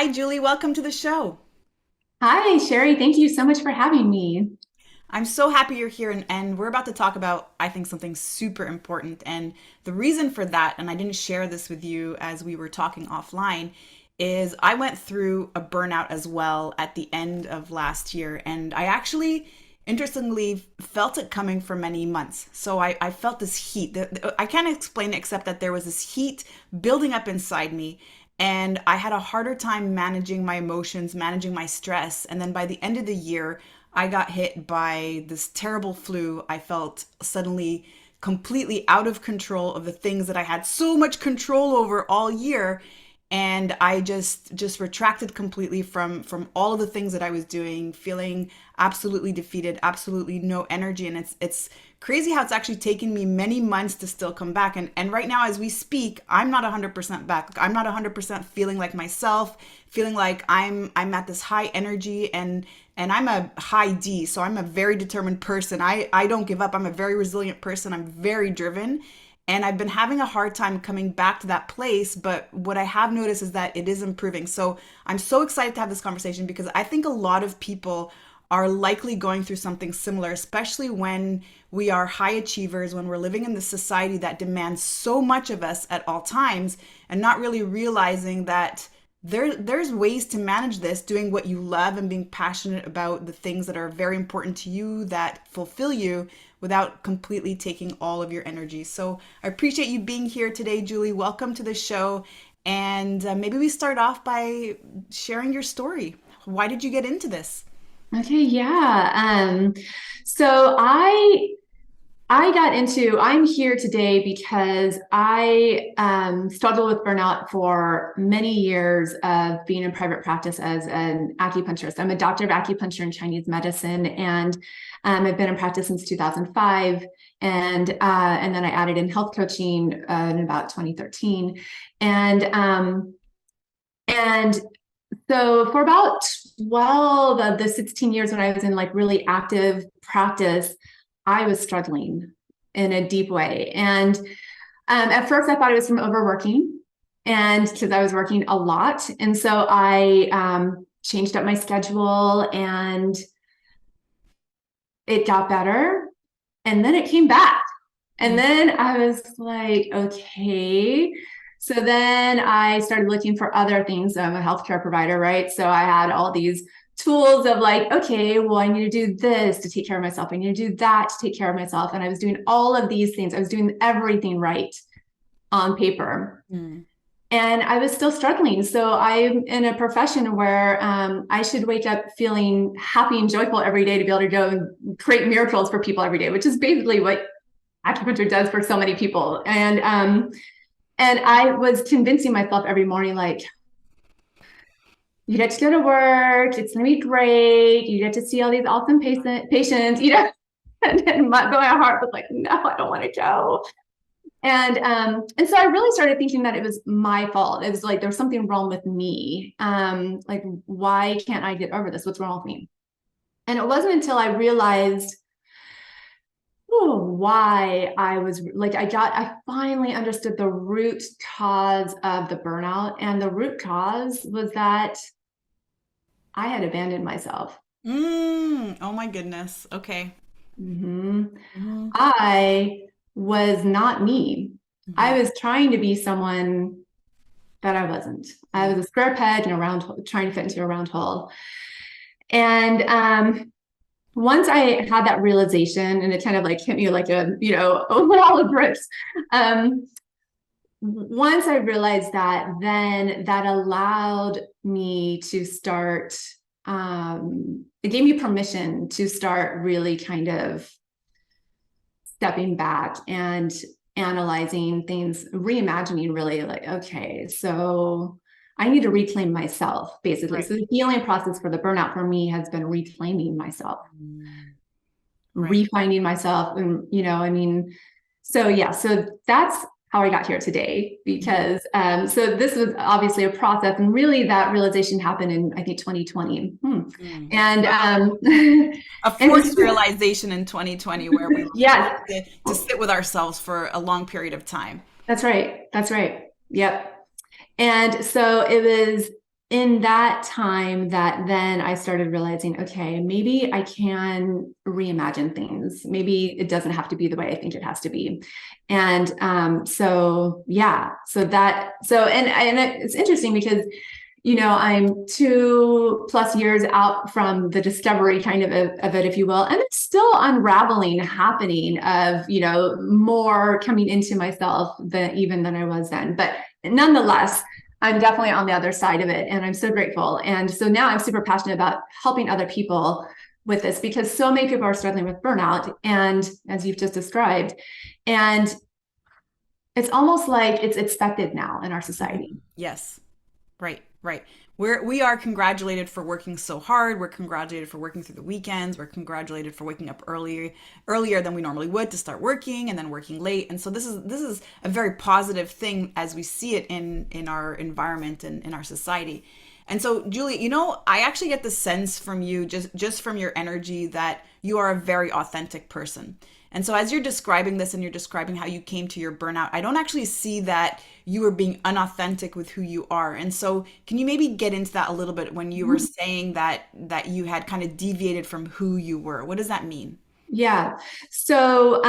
Hi, Julie. Welcome to the show. Hi, Sherry. Thank you so much for having me. I'm so happy you're here, and we're about to talk about, I think, something super important. And the reason for that, and I didn't share this with you as we were talking offline, is I went through a burnout as well at the end of last year. And I actually, interestingly, felt it coming for many months. So I felt this heat. I can't explain it except that there was this heat building up inside me. And I had a harder time managing my emotions, managing my stress. And then by the end of the year, I got hit by this terrible flu. I felt suddenly completely out of control of the things that I had so much control over all year, and I just retracted completely from all of the things that I was doing, feeling absolutely defeated, absolutely no energy. And it's crazy how it's actually taken me many months to still come back. And right now as we speak, I'm not 100% back. I'm not 100% feeling like myself, feeling like I'm at this high energy, and I'm a high D, so I'm a very determined person. I don't give up. I'm a very resilient person. I'm very driven. And I've been having a hard time coming back to that place. But what I have noticed is that it is improving. So I'm so excited to have this conversation because I think a lot of people are likely going through something similar, especially when we are high achievers, when we're living in this society that demands so much of us at all times, and not really realizing that there's ways to manage this, doing what you love and being passionate about the things that are very important to you that fulfill you without completely taking all of your energy. So I appreciate you being here today, Julie. Welcome to the show. And maybe we start off by sharing your story. Why did you get into this? Okay, yeah. So I'm here today because I struggled with burnout for many years of being in private practice as an acupuncturist. I'm a doctor of acupuncture and Chinese medicine, and I've been in practice since 2005. And then I added in health coaching in about 2013. And and so for about 12 of the 16 years when I was in like really active practice, I was struggling in a deep way. And at first I thought it was from overworking, and because I was working a lot. And so I changed up my schedule, and it got better. And then it came back. And Mm. then I was like, okay. So then I started looking for other things. I'm a healthcare provider, right? So I had all these tools of like, okay, well, I need to do this to take care of myself. I need to do that to take care of myself. And I was doing all of these things. I was doing everything right on paper. Mm. And I was still struggling. So I'm in a profession where I should wake up feeling happy and joyful every day to be able to go and create miracles for people every day, which is basically what acupuncture does for so many people. And I was convincing myself every morning, like, you get to go to work, it's gonna be great, you get to see all these awesome patients, and my heart was like, no, I don't want to go. And so I really started thinking that it was my fault. It was like there's something wrong with me. Like, why can't I get over this? What's wrong with me? And it wasn't until I realized why I was like, I finally understood the root cause of the burnout. And the root cause was that I had abandoned myself. Oh my goodness. Okay. hmm Hmm. I was not me. Hmm. I was trying to be someone that I wasn't. I was a square peg in a round hole, trying to fit into a round hole. And once I had that realization, and it kind of like hit me like a wall of bricks. Um, Once I realized that, then that allowed me to start, it gave me permission to start really kind of stepping back and analyzing things, reimagining really like, okay, so I need to reclaim myself, basically. Right. So the healing process for the burnout for me has been reclaiming myself, Mm. Right. refinding myself. And, I mean, so yeah, so that's how I got here today, Mhm. because so this was obviously a process, and really that realization happened in I think 2020. Mm. And A and forced realization in 2020 where we were yes, forced to sit with ourselves for a long period of time. that's right. That's right. Yep. And so in that time that then I started realizing, okay, maybe I can reimagine things. Maybe it doesn't have to be the way I think it has to be. And so yeah, and it's interesting because I'm 2+ years out from the discovery kind of it, if you will, and it's still unraveling happening of, more coming into myself than I was then. But nonetheless, I'm definitely on the other side of it, and I'm so grateful. And so now I'm super passionate about helping other people with this because so many people are struggling with burnout, and as you've just described, and it's almost like it's expected now in our society. Yes. Right, right. We are congratulated for working so hard. We're congratulated for working through the weekends. We're congratulated for waking up earlier than we normally would to start working and then working late. And so this is a very positive thing as we see it in our environment and in our society. And so, Julie, I actually get the sense from you just from your energy that you are a very authentic person. And so as you're describing this and you're describing how you came to your burnout, I don't actually see that you were being unauthentic with who you are. And so can you maybe get into that a little bit when you were saying that you had kind of deviated from who you were? What does that mean? Yeah. So,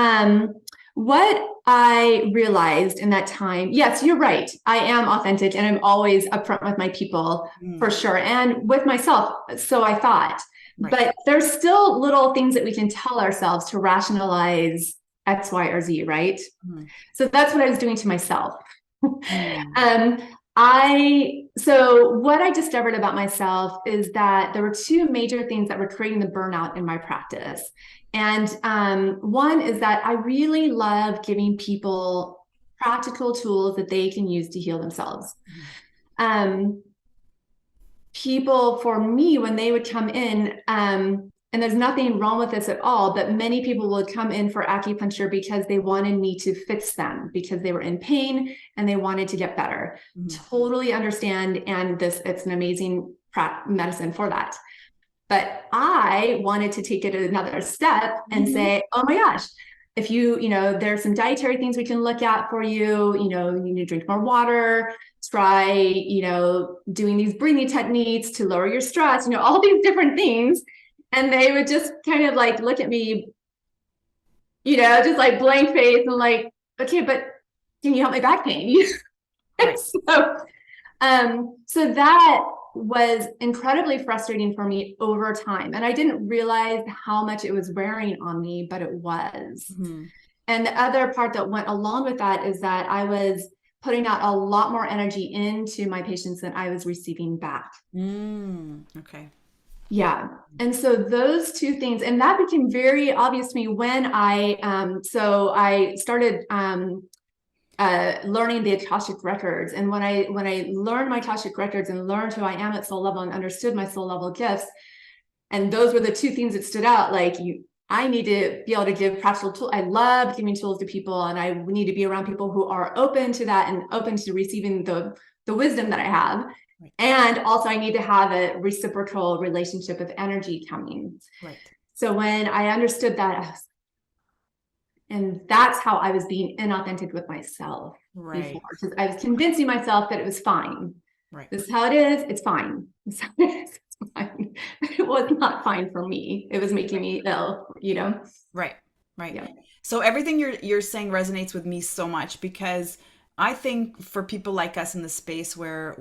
what I realized in that time, yes, you're right. I am authentic and I'm always upfront with my people for Mm, sure, and with myself. So I thought, right. but there's still little things that we can tell ourselves to rationalize X, Y, or Z, right? Mm, So that's what I was doing to myself. mm, um, so what I discovered about myself is that there were two major things that were creating the burnout in my practice. And one is that I really love giving people practical tools that they can use to heal themselves. Um, People, for me, when they would come in, and there's nothing wrong with this at all, but many people would come in for acupuncture because they wanted me to fix them because they were in pain and they wanted to get better. mm, Totally understand. And it's an amazing medicine for that. But I wanted to take it another step and mhm, say, oh my gosh, if there's some dietary things we can look at for you. You need to drink more water, try, doing these breathing techniques to lower your stress, all these different things. And they would just kind of like look at me, just like blank face and like, okay, but can you help my back pain? right. So that was incredibly frustrating for me over time. And I didn't realize how much it was wearing on me, but it was. Mhm. And the other part that went along with that is that I was putting out a lot more energy into my patients than I was receiving back. Okay. Yeah. And so those two things, and that became very obvious to me when I started learning the Akashic records. And when I learned my Akashic records and learned who I am at soul level and understood my soul level gifts, and those were the two things that stood out. Like I need to be able to give practical tools. I love giving tools to people, and I need to be around people who are open to that and open to receiving the wisdom that I have. Right. And also, I need to have a reciprocal relationship of energy coming. Right. So when I understood that, and that's how I was being inauthentic with myself before, Right. because I was convincing myself that it was fine. Right. This is how it is. It's fine. It's fine. It was not fine for me. It was making me ill. Right. Right. Yeah. So everything you're saying resonates with me so much because I think for people like us in the space where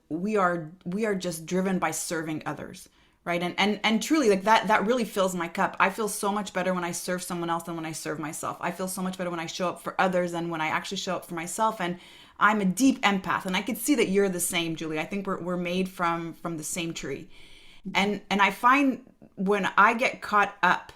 we are just driven by serving others, right? And truly like that really fills my cup. I feel so much better when I serve someone else than when I serve myself. I feel so much better when I show up for others than when I actually show up for myself. And I'm a deep empath, and I could see that you're the same, Julie. I think we're made from the same tree. And I find when I get caught up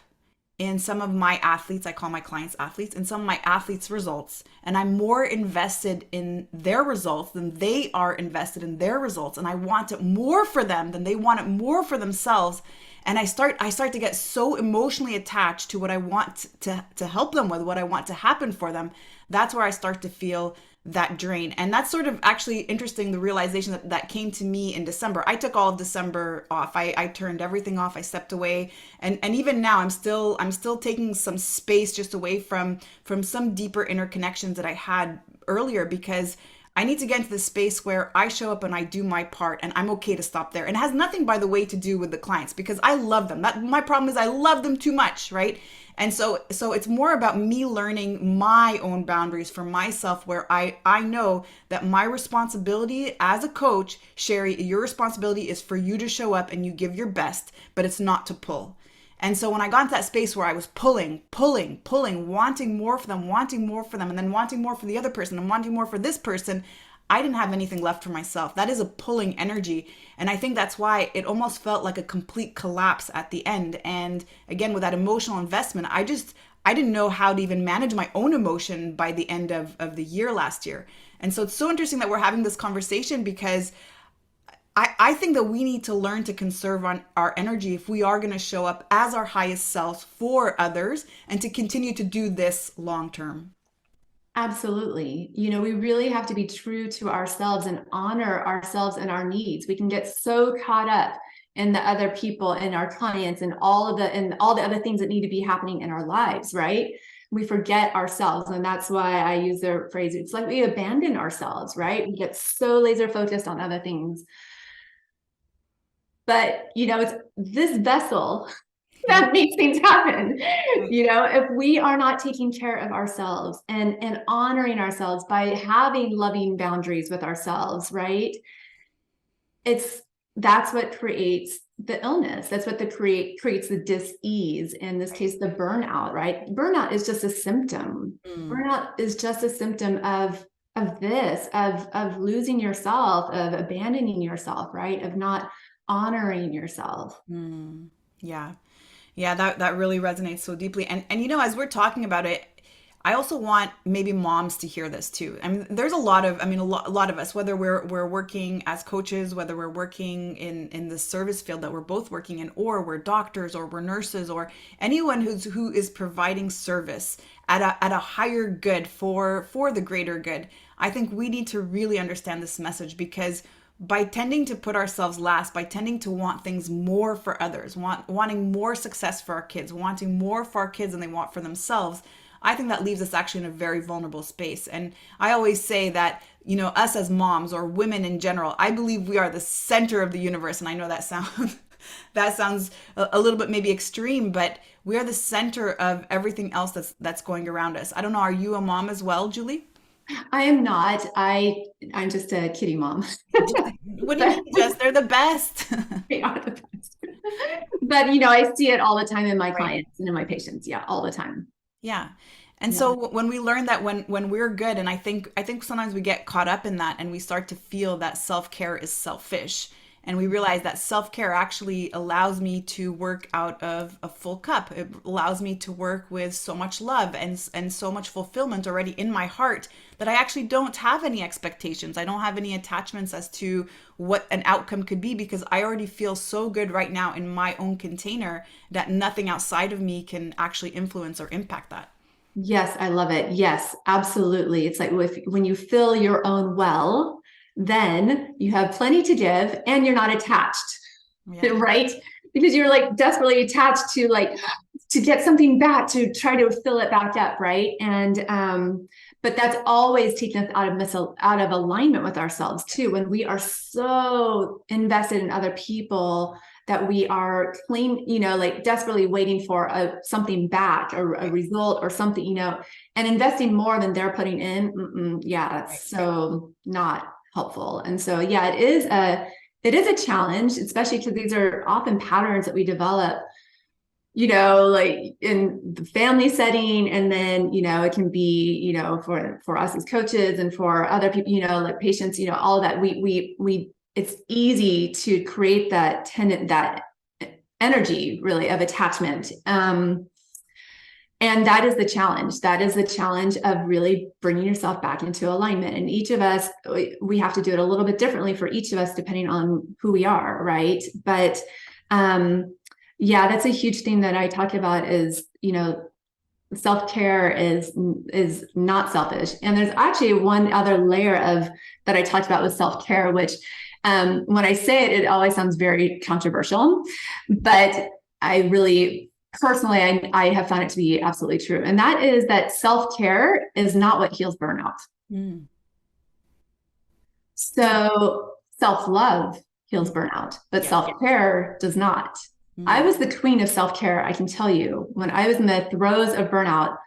in some of my athletes, I call my clients athletes, in some of my athletes' results, and I'm more invested in their results than they are invested in their results, and I want it more for them than they want it more for themselves. And I start to get so emotionally attached to what I want to help them with, what I want to happen for them. That's where I start to feel that drain. And that's sort of actually interesting, the realization that came to me in December. I took all of December off. I turned everything off. I stepped away. And even now I'm still taking some space just away from some deeper interconnections that I had earlier because I need to get into the space where I show up and I do my part and I'm okay to stop there. And it has nothing, by the way, to do with the clients because I love them. That my problem is I love them too much, right? And so it's more about me learning my own boundaries for myself where I know that my responsibility as a coach, Sherry, your responsibility is for you to show up and you give your best, but it's not to pull. And so when I got into that space where I was pulling, wanting more for them, and then wanting more for the other person and wanting more for this person, I didn't have anything left for myself. That is a pulling energy. And I think that's why it almost felt like a complete collapse at the end. And again, with that emotional investment, I didn't know how to even manage my own emotion by the end of the year last year. And so it's so interesting that we're having this conversation because I think that we need to learn to conserve on our energy if we are going to show up as our highest selves for others and to continue to do this long term. Absolutely. We really have to be true to ourselves and honor ourselves and our needs. We can get so caught up in the other people and our clients and all the other things that need to be happening in our lives, right? We forget ourselves. And that's why I use the phrase, it's like we abandon ourselves, right? We get so laser focused on other things. But, it's this vessel that makes things happen. If we are not taking care of ourselves and honoring ourselves by having loving boundaries with ourselves, right? That's what creates the illness. That's what creates the dis-ease. In this case, the burnout, right? Burnout is just a symptom. Burnout is just a symptom of this, of losing yourself, of abandoning yourself, right? Of not honoring yourself. Yeah. Yeah, that really resonates so deeply. And as we're talking about it, I also want maybe moms to hear this too. I mean, there's a lot of us, whether we're working as coaches, whether we're working in the service field that we're both working in, or we're doctors, or we're nurses, or anyone who is providing service at a higher good for the greater good. I think we need to really understand this message because by tending to put ourselves last, by tending to want things more for others, wanting more success for our kids, wanting more for our kids than they want for themselves, I think that leaves us actually in a very vulnerable space. And I always say that, us as moms or women in general, I believe we are the center of the universe. And I know that sounds that sounds a little bit maybe extreme, but we are the center of everything else that's going around us. I don't know, are you a mom as well, Julie? I am not. I'm just a kitty mom. What do you But mean, Jess? They're the best. they are the best. But I see it all the time in my Right. clients and in my patients. Yeah, all the time. Yeah. And Yeah. so when we learn that when we're good, and I think sometimes we get caught up in that and we start to feel that self-care is selfish. And we realize that self-care actually allows me to work out of a full cup. It allows me to work with so much love and so much fulfillment already in my heart that I actually don't have any expectations. I don't have any attachments as to what an outcome could be because I already feel so good right now in my own container that nothing outside of me can actually influence or impact that. Yes, I love it. Yes, absolutely. It's like when you fill your own well, then you have plenty to give and you're not attached, Yeah. right? Because you're like desperately attached to get something back to try to fill it back up, right? And but that's always taking us out of alignment with ourselves too. When we are so invested in other people that we are like desperately waiting for something back or a result or something, and investing more than they're putting in. Yeah, Right. that's so not helpful. And so, yeah, it is a challenge, especially because these are often patterns that we develop, like in the family setting. And then, it can be, for us as coaches and for other people, like patients, all of that. It's easy to create that energy really of attachment. And that is the challenge. That is the challenge of really bringing yourself back into alignment. And each of us, we have to do it a little bit differently for each of us, depending on who we are, right? But yeah, that's a huge thing that I talk about is, self-care is not selfish. And there's actually one other layer of that I talked about with self-care, which when I say it, it always sounds very controversial, but I really personally, I have found it to be absolutely true. And that is that self-care is not what heals burnout. Mm. So self-love heals Mm. burnout, but Yes. self-care does not. I Mm. was the queen of self-care, I can tell you. When I was in the throes of burnout,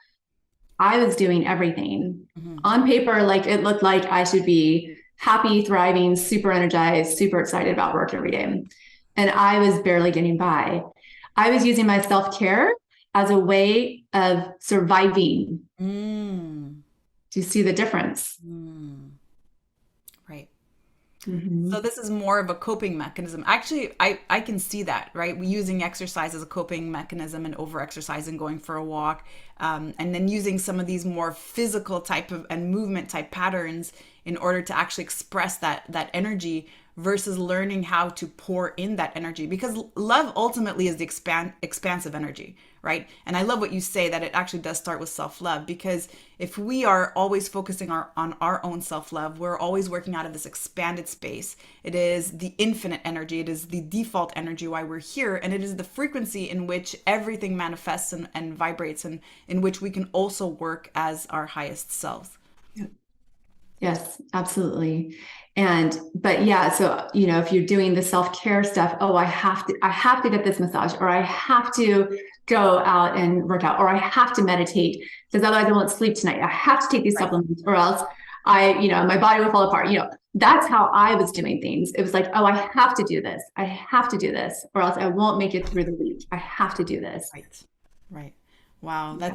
I was doing everything. Hmm. On paper, like it looked like I should be happy, thriving, super energized, super excited about work every day. And I was barely getting by. I was using my self-care as a way of surviving. Mm. Do you see the difference? Mm. Right. So Mm-hmm. this is more of a coping mechanism. Actually, I can see that, right? We using exercise as a coping mechanism and over exercising, going for a walk, and then using some of these more physical type of and movement type patterns in order to actually express that energy versus learning how to pour in that energy, because love ultimately is the expansive energy, right? And I love what you say, that it actually does start with self-love, because if we are always focusing on our own self-love, we're always working out of this expanded space. It is the infinite energy, it is the default energy why we're here, and it is the frequency in which everything manifests and vibrates, and in which we can also work as our highest selves. Yes, absolutely. But yeah, so, if you're doing the self-care stuff, oh, I have to get this massage, or I have to go out and work out, or I have to meditate because otherwise I won't sleep tonight. I have to take these Right. supplements or else my body will fall apart. That's how I was doing things. It was like, oh, I have to do this. I have to do this, or else I won't make it through the week. I have to do this. Right. Right. Wow, Yeah.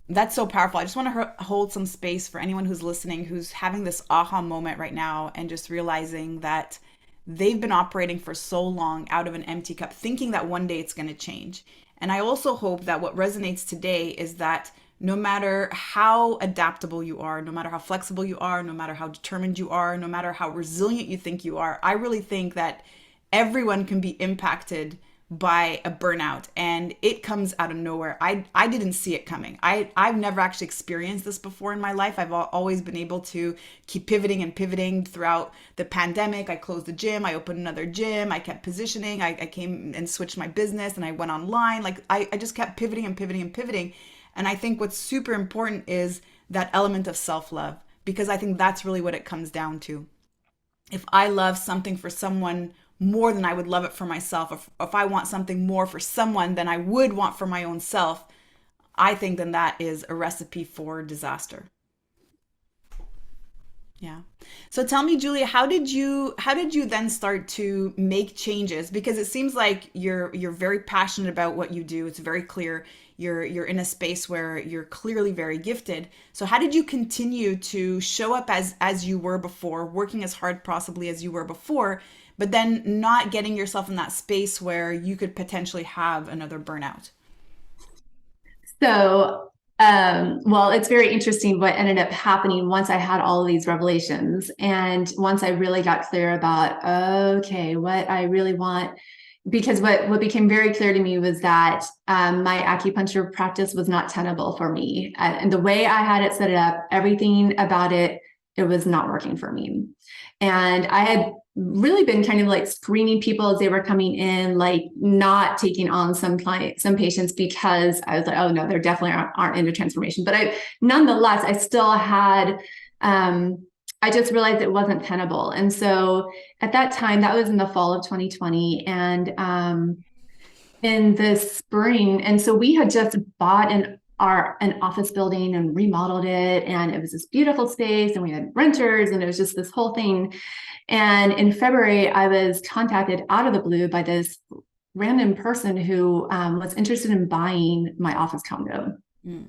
that's so powerful. I just want to hold some space for anyone who's listening, who's having this aha moment right now and just realizing that they've been operating for so long out of an empty cup, thinking that one day it's going to change. And I also hope that what resonates today is that no matter how adaptable you are, no matter how flexible you are, no matter how determined you are, no matter how resilient you think you are, I really think that everyone can be impacted by a burnout, and it comes out of nowhere. I didn't see it coming. I've never actually experienced this before in my life. I've always been able to keep pivoting and pivoting throughout the pandemic. I closed the gym, I opened another gym, I kept positioning, I came and switched my business, and I went online. Like I just kept pivoting and pivoting and pivoting. And I think what's super important is that element of self-love, because I think that's really what it comes down to. If I love something for someone more than I would love it for myself, if I want something more for someone than I would want for my own self, I think then that is a recipe for disaster. Yeah. So tell me, Julia, how did you then start to make changes? Because it seems like you're very passionate about what you do. It's very clear. You're in a space where you're clearly very gifted. So how did you continue to show up as you were before, working as hard possibly as you were before, but then not getting yourself in that space where you could potentially have another burnout? So, well, it's very interesting what ended up happening once I had all of these revelations. And once I really got clear about, okay, what I really want, because what became very clear to me was that my acupuncture practice was not tenable for me. And the way I had it set it up, everything about it, it was not working for me. And I had really been kind of like screening people as they were coming in, like not taking on some patients because I was like, oh no, they're definitely aren't into transformation. But nonetheless, I still had, I just realized it wasn't tenable. And so at that time, that was in the fall of 2020. And in the spring, and so we had just bought an office building and remodeled it, and it was this beautiful space, and we had renters, and it was just this whole thing. And in February, I was contacted out of the blue by this random person who was interested in buying my office condo. Mm.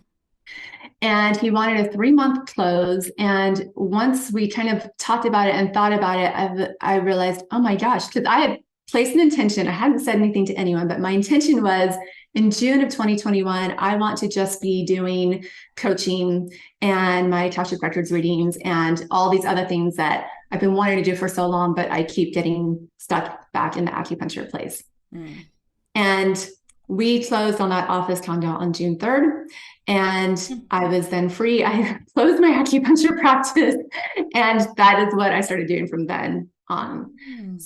And he wanted a 3-month close. And once we kind of talked about it and thought about it, I realized, oh my gosh, because I had placed an intention. I hadn't said anything to anyone, but my intention was in June of 2021, I want to just be doing coaching and my Akashic Records readings and all these other things that I've been wanting to do for so long, but I keep getting stuck back in the acupuncture place. Mm. And we closed on that office condo on June 3rd. And I was then free. I closed my acupuncture practice. And that is what I started doing from then on. Mm.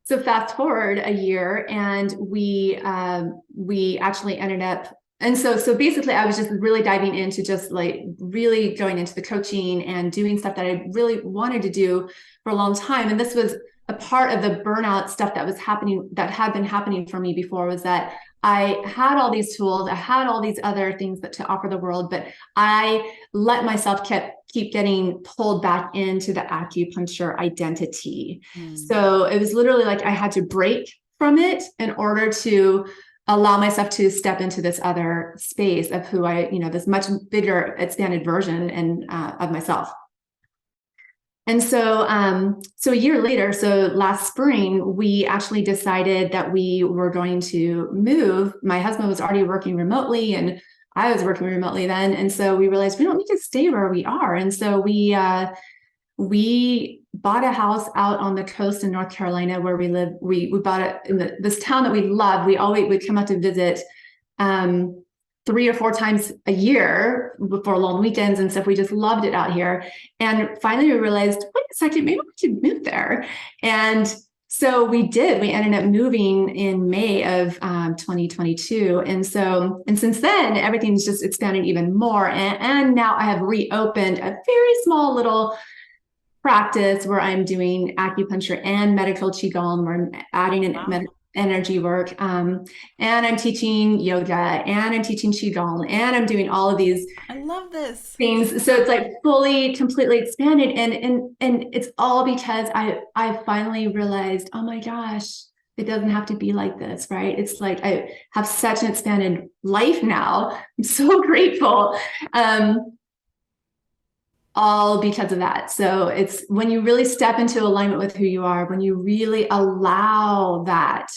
So fast forward a year, and we actually ended up so basically I was just really diving into just like really going into the coaching and doing stuff that I really wanted to do for a long time. And this was a part of the burnout stuff that was happening, that had been happening for me before, was that I had all these tools, I had all these other things that to offer the world, but I let myself keep getting pulled back into the acupuncture identity. Mm. So it was literally like I had to break from it in order to allow myself to step into this other space of who I, this much bigger, expanded version and of myself. And so a year later, so last spring, we actually decided that we were going to move. My husband was already working remotely, and I was working remotely then. And so we realized we don't need to stay where we are. And so we bought a house out on the coast in North Carolina where we live. We bought it in this town that we love. We'd come out to visit 3 or 4 times a year for long weekends and stuff. We just loved it out here. And finally we realized, wait a second, maybe we should move there. And so we did. We ended up moving in May of 2022. And since then, everything's just expanded even more. And now I have reopened a very small little practice where I'm doing acupuncture and medical qigong, where I'm adding Wow. energy work, and I'm teaching yoga, and I'm teaching qigong, and I'm doing all of these I love this. things. So it's like fully, completely expanded, and it's all because I finally realized, oh my gosh, it doesn't have to be like this, right? It's like I have such an expanded life now. I'm so grateful. All because of that. So it's when you really step into alignment with who you are, when you really allow that,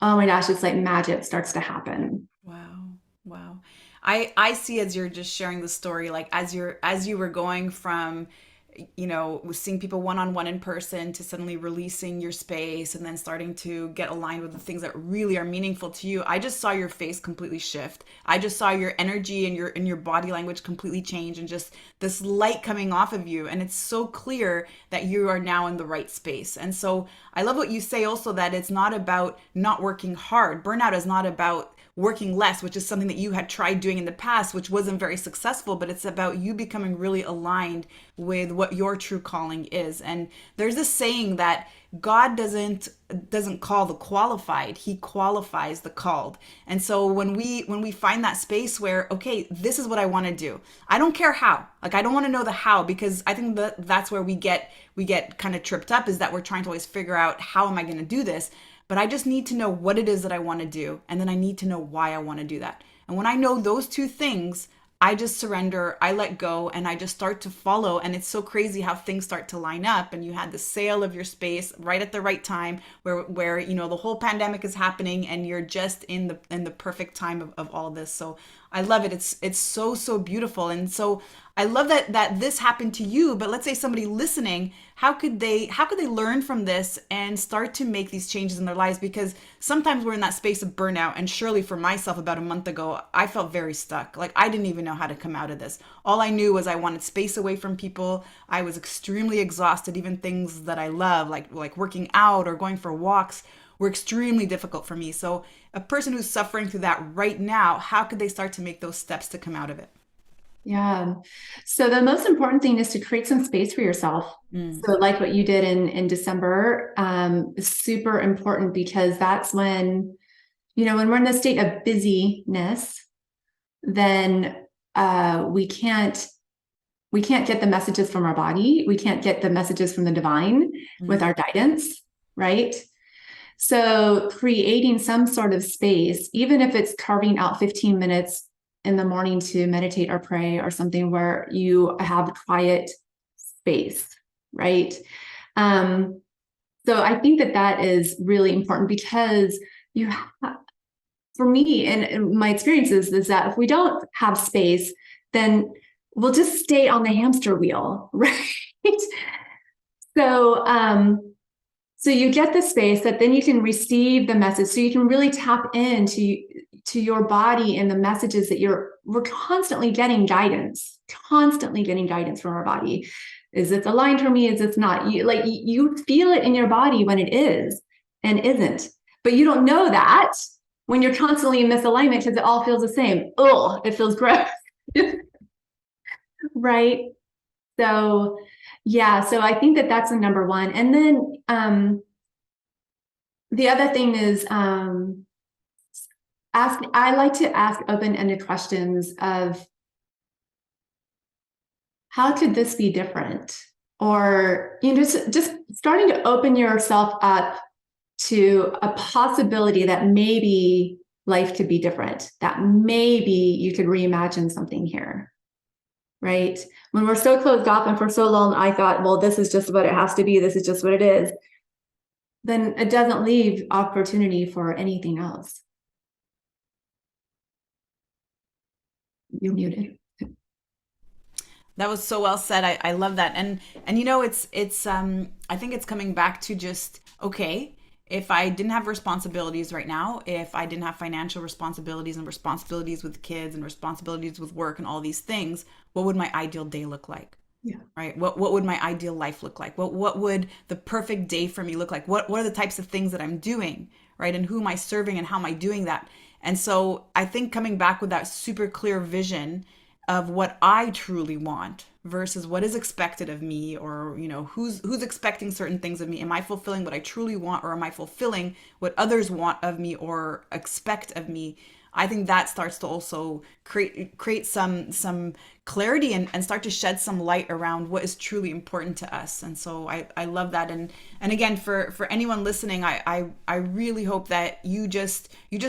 oh my gosh, it's like magic starts to happen. Wow. Wow. I see, as you're just sharing the story, like as you were going from, seeing people one on one in person to suddenly releasing your space and then starting to get aligned with the things that really are meaningful to you. I just saw your face completely shift. I just saw your energy and your body language completely change, and just this light coming off of you, and it's so clear that you are now in the right space. And so I love what you say also, that it's not about not working hard. Burnout is not about working less, which is something that you had tried doing in the past, which wasn't very successful, but it's about you becoming really aligned with what your true calling is. And there's this saying that God doesn't call the qualified, he qualifies the called. And so when we find that space where, okay, this is what I want to do. I don't care how. Like, I don't want to know the how, because I think that's where we get kind of tripped up, is that we're trying to always figure out, how am I going to do this? But I just need to know what it is that I want to do. And then I need to know why I want to do that. And when I know those two things, I just surrender, I let go, and I just start to follow. And it's so crazy how things start to line up. And you had the sale of your space right at the right time, where the whole pandemic is happening, and you're just in the perfect time of all this. So I love it. It's so, so beautiful. And so I love that this happened to you. But let's say somebody listening, how could they learn from this and start to make these changes in their lives? Because sometimes we're in that space of burnout. And surely for myself, about a month ago, I felt very stuck. Like, I didn't even know how to come out of this. All I knew was I wanted space away from people. I was extremely exhausted. Even things that I love, like working out or going for walks, were extremely difficult for me. So a person who's suffering through that right now, how could they start to make those steps to come out of it? Yeah. So the most important thing is to create some space for yourself. Mm. So like what you did in December, is super important, because that's when, when we're in a state of busyness, then we can't get the messages from our body. We can't get the messages from the divine with Mm. our guidance, right? So creating some sort of space, even if it's carving out 15 minutes in the morning to meditate or pray or something, where you have quiet space, right? Um, so I think that is really important, because you have, for me and my experiences, is that if we don't have space, then we'll just stay on the hamster wheel, right? So, so you get the space that then you can receive the message. So you can really tap into your body and the messages that we're constantly getting guidance from our body. Is it aligned for me? Is it not? You feel it in your body when it is and isn't, but you don't know that when you're constantly in misalignment because it all feels the same. Oh, it feels gross. Right. So, yeah, so I think that that's the number one. And then the other thing is I like to ask open-ended questions of how could this be different? Or just starting to open yourself up to a possibility that maybe life could be different, that maybe you could reimagine something here, right? When we're so closed off and for so long, I thought, well, this is just what it has to be. This is just what it is. Then it doesn't leave opportunity for anything else. You're muted. That was so well said. I love that. And it's I think it's coming back to just, okay, if I didn't have responsibilities right now, if I didn't have financial responsibilities and responsibilities with kids and responsibilities with work and all these things, what would my ideal day look like? Yeah. Right? What would my ideal life look like? What would the perfect day for me look like? What are the types of things that I'm doing, right? And who am I serving and how am I doing that? And so I think coming back with that super clear vision of what I truly want versus what is expected of me, or who's expecting certain things of me. Am I fulfilling what I truly want, or am I fulfilling what others want of me or expect of me? I think that starts to also create some clarity, and start to shed some light around what is truly important to us. And so I love that. And again, for anyone listening, I really hope that you just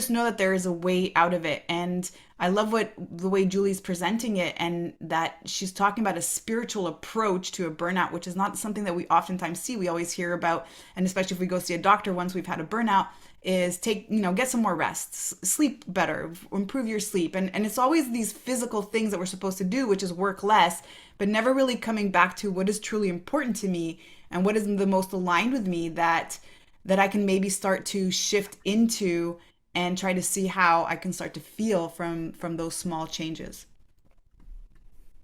know that there is a way out of it. And I love the way Julie's presenting it, and that she's talking about a spiritual approach to a burnout, which is not something that we oftentimes see. We always hear about, and especially if we go see a doctor once we've had a burnout, is get some more rest, sleep better, improve your sleep. And it's always these physical things that we're supposed to do, which is work less, but never really coming back to what is truly important to me and what is the most aligned with me, that I can maybe start to shift into and try to see how I can start to feel from those small changes.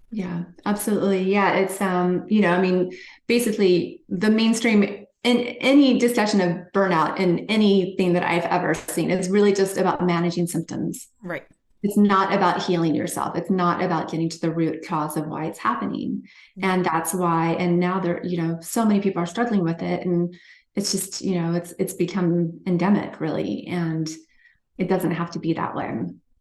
Yeah, absolutely. Yeah, it's I mean, basically the mainstream in any discussion of burnout in anything that I've ever seen is really just about managing symptoms. Right. It's not about healing yourself. It's not about getting to the root cause of why it's happening. And that's why, and now there, so many people are struggling with it. And it's just, it's become endemic really. And it doesn't have to be that way.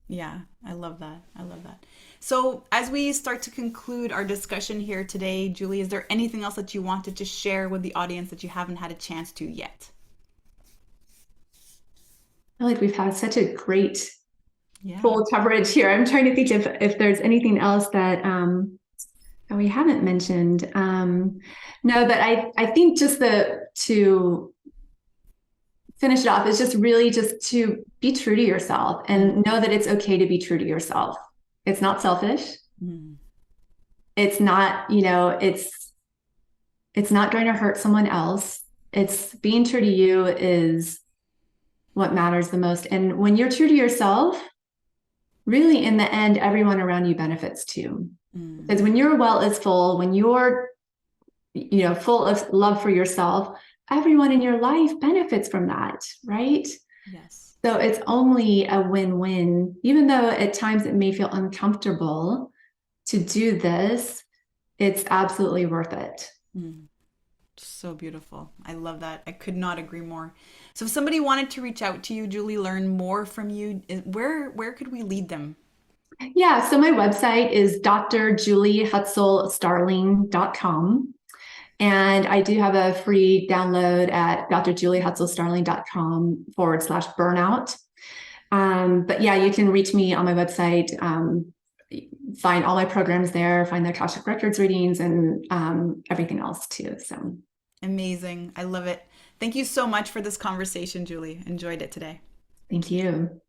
Yeah, I love that. I love that. So, as we start to conclude our discussion here today, Julie, is there anything else that you wanted to share with the audience that you haven't had a chance to yet? I feel like we've had such a great Yeah. full coverage here. I'm trying to think if there's anything else that we haven't mentioned. No, but I think just to finish it off is just really just to be true to yourself and know that it's okay to be true to yourself. It's not selfish. Mm. It's not, it's not going to hurt someone else. It's being true to you is what matters the most. And when you're true to yourself, really in the end, everyone around you benefits too. Mm. Because when your well is full, when you're, full of love for yourself, everyone in your life benefits from that, right? Yes. So it's only a win-win, even though at times it may feel uncomfortable to do this, it's absolutely worth it. Mm. So beautiful. I love that. I could not agree more. So if somebody wanted to reach out to you, Julie, learn more from you, where could we lead them? Yeah, so my website is drjuliehutzel-starling.com. And I do have a free download at drjuliehutzel-starling.com/burnout. But yeah, you can reach me on my website, find all my programs there, find the Akashic Records readings and everything else too. So Amazing. I love it. Thank you so much for this conversation, Julie. Enjoyed it today. thank you.